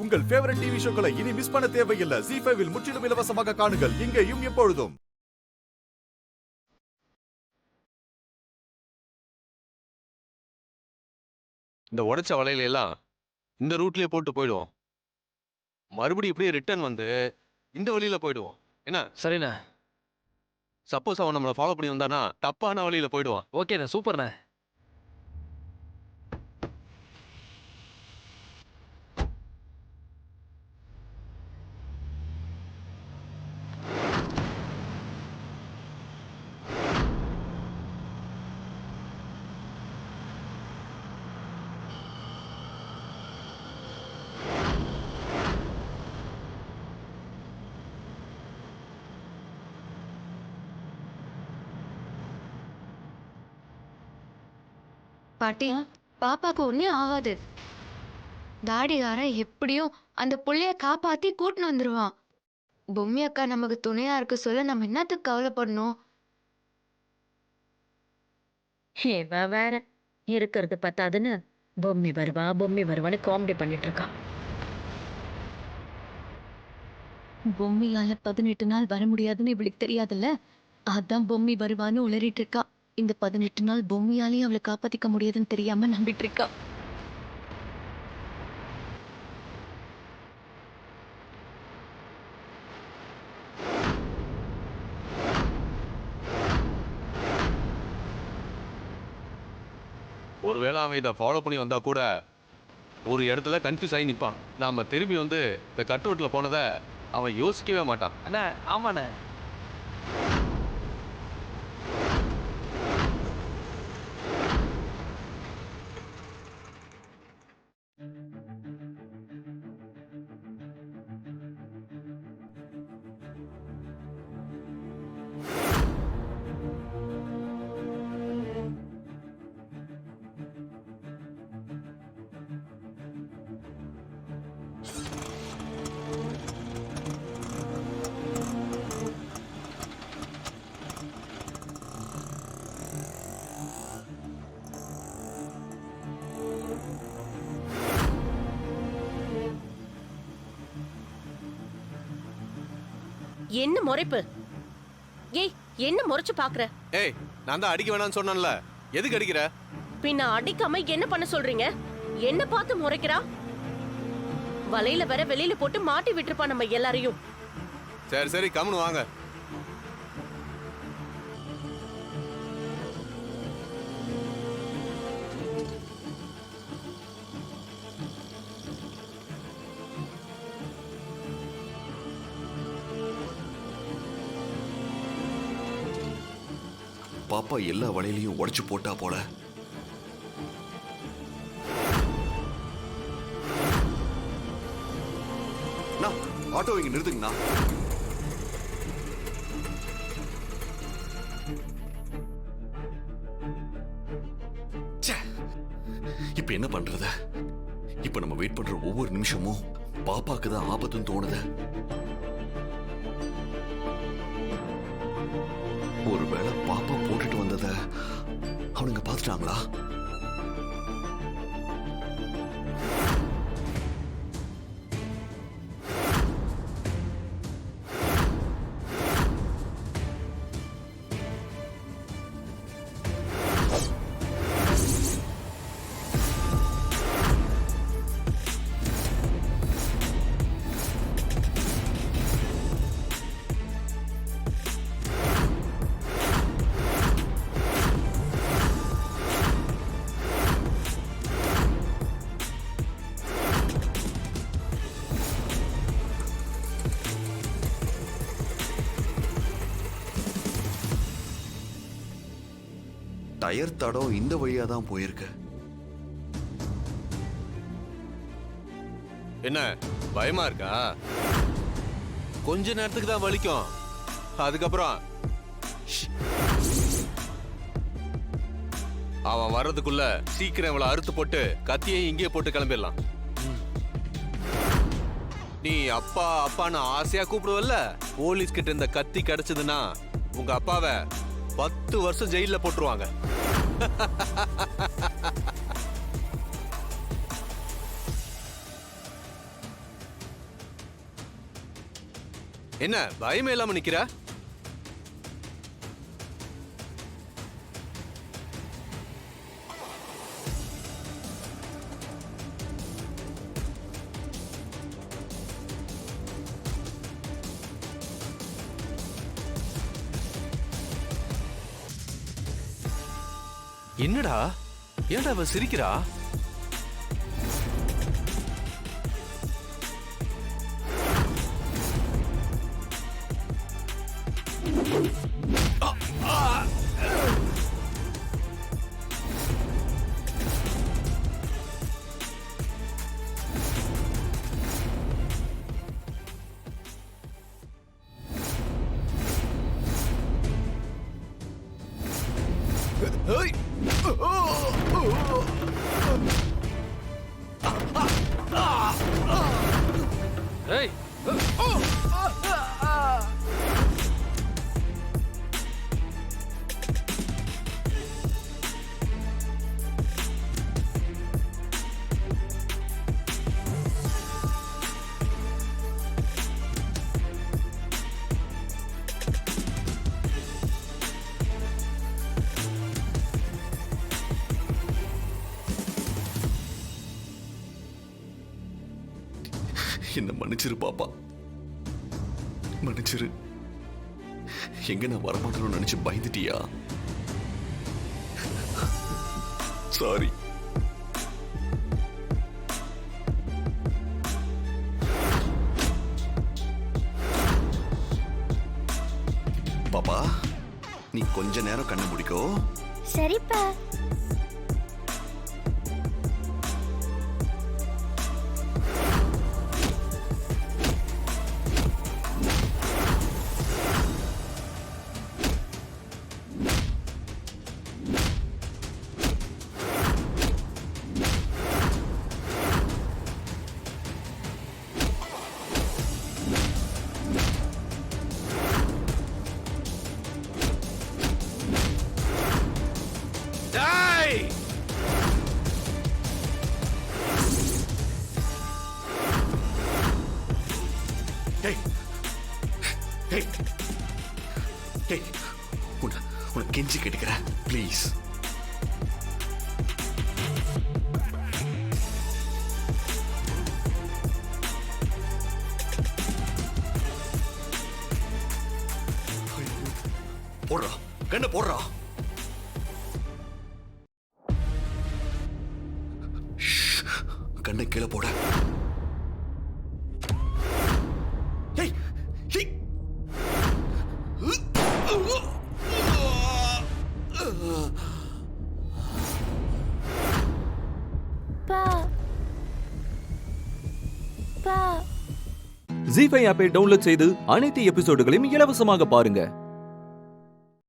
உங்கள் favourite TV ஷோக்களை இனி miss பண்ண தேவையில்லை. ஜீ5 இல் முற்றிலும் இலவசமாக காணுங்கள், இங்கேயும் எப்பொழுதும். இந்த உடைச்ச வலையில எல்லாம் இந்த ரூட்லயே போட்டு போயிடுவோம். மறுபடியும் இப்படியே ரிட்டர்ன் வந்து இந்த வழியில போயிடுவோம். என்ன சரிண்ணே. சப்போஸ் அவன் நம்மளை ஃபாலோ பண்ணி வந்தானா தப்பான வழியில போயிடுவான். ஓகேண்ணே, சூப்பர்ண்ணே. பாட்டி, பாப்பாக்கு ஒன்னே ஆகாது. தாடிகாரன் எப்படியும் அந்த புள்ளைய காப்பாத்தி கூட்டின்னு வந்துருவான். பொம்மி அக்கா நமக்கு துணையா இருக்க சொல்ல நம்ம என்னத்துக்கு கவலைப்படணும்? இவ வேற இருக்கிறது பத்தாதுன்னு பொம்மி வருவான்னு காமெடி பண்ணிட்டு இருக்கா. பொம்மியால 18 நாள் வர முடியாதுன்னு இவளுக்கு தெரியாதுல்ல. அதான் பொம்மி வருவான்னு உளறிட்டு இருக்கா. இந்த 18 நாள் பொம்மியாலையும் அவளை காப்பாத்திக்க முடியாதுன்னு தெரியாம நம்பிட்டு இருக்கா. ஒருவேளை அவன் இதை ஃபாலோ பண்ணி வந்தா கூட ஒரு இடத்துல கன்ஃபியூஸ் ஆகி நிற்பான். நாம திரும்பி வந்து இந்த கட் ரோட்ல போனதை அவன் யோசிக்கவே மாட்டான். அண்ணா, ஆமாண்ணே. என்ன முறைப்பு? ஏய், என்ன முறைச்சு பாக்குற? ஏய், நான் தான் அடிக்க வேணாம்னு சொன்னேன்ல, எதுக்கு அடிக்கிற? பின்ன அடிக்காம என்ன பண்ண சொல்றீங்க? என்ன பார்த்து முறைக்கிறா? வலையில வர வெளியில போட்டு மாட்டி விட்டுருப்பா நம்ம எல்லாரையும். சரி சரி, கம்முனு வாங்க. பாப்பா எல்லா வலையிலையும் உடைச்சு போட்டா போல. ஆட்டோ இங்க நிறுத்துங்கண்ணா. இப்ப என்ன பண்றது? இப்ப நம்ம வெயிட் பண்ற ஒவ்வொரு நிமிஷமும் பாப்பாக்கு தான் ஆபத்துன்னு தோணுது. ஒருவேளை பாப்பா போட்டுட்டு வந்தத அவனுங்க பார்த்துட்டாங்களா? டயர் தடம் இந்த வழியா தான் போயிருக்கு. என்ன பயமா இருக்கா? கொஞ்ச நேரத்துக்கு தான் வலிக்கும், அதுக்கப்புறம் அவன் வர்றதுக்குள்ள சீக்கிரம் இவளை அறுத்து போட்டு கத்தியை இங்கே போட்டு கிளம்பிடலாம். நீ அப்பா அப்பான்னு ஆசையா கூப்பிடுவல்ல, போலீஸ் கிட்ட இந்த கத்தி கிடைச்சதுன்னா உங்க அப்பாவை 10 வருஷம் ஜெயில போட்டுருவாங்க. என்ன பயமே இல்லாம நிக்கிற? என்னடா ஏன்டா அவ சிரிக்கிறா? ஏய்! ஏய் என்ன மன்னிச்சிரு பாப்பா, மன்னிச்சிரு. எங்க நான் வரமாட்டேன்னு நினைச்சு பயந்துட்டியா? சாரி. பாப்பா, நீ கொஞ்ச நேரம் கண்ணை முடிக்கோ. சரிப்பா. உனக்கு கெஞ்சி கேட்டுக்கிறேன், ப்ளீஸ். போடுறா, கண்ணை போடுறா. கண்ணை கீழே போட. ஏய், ஏய். ஜீ5 ஆப்பை டவுன்லோட் செய்து அனைத்து எபிசோடுகளையும் இலவசமாக பாருங்க.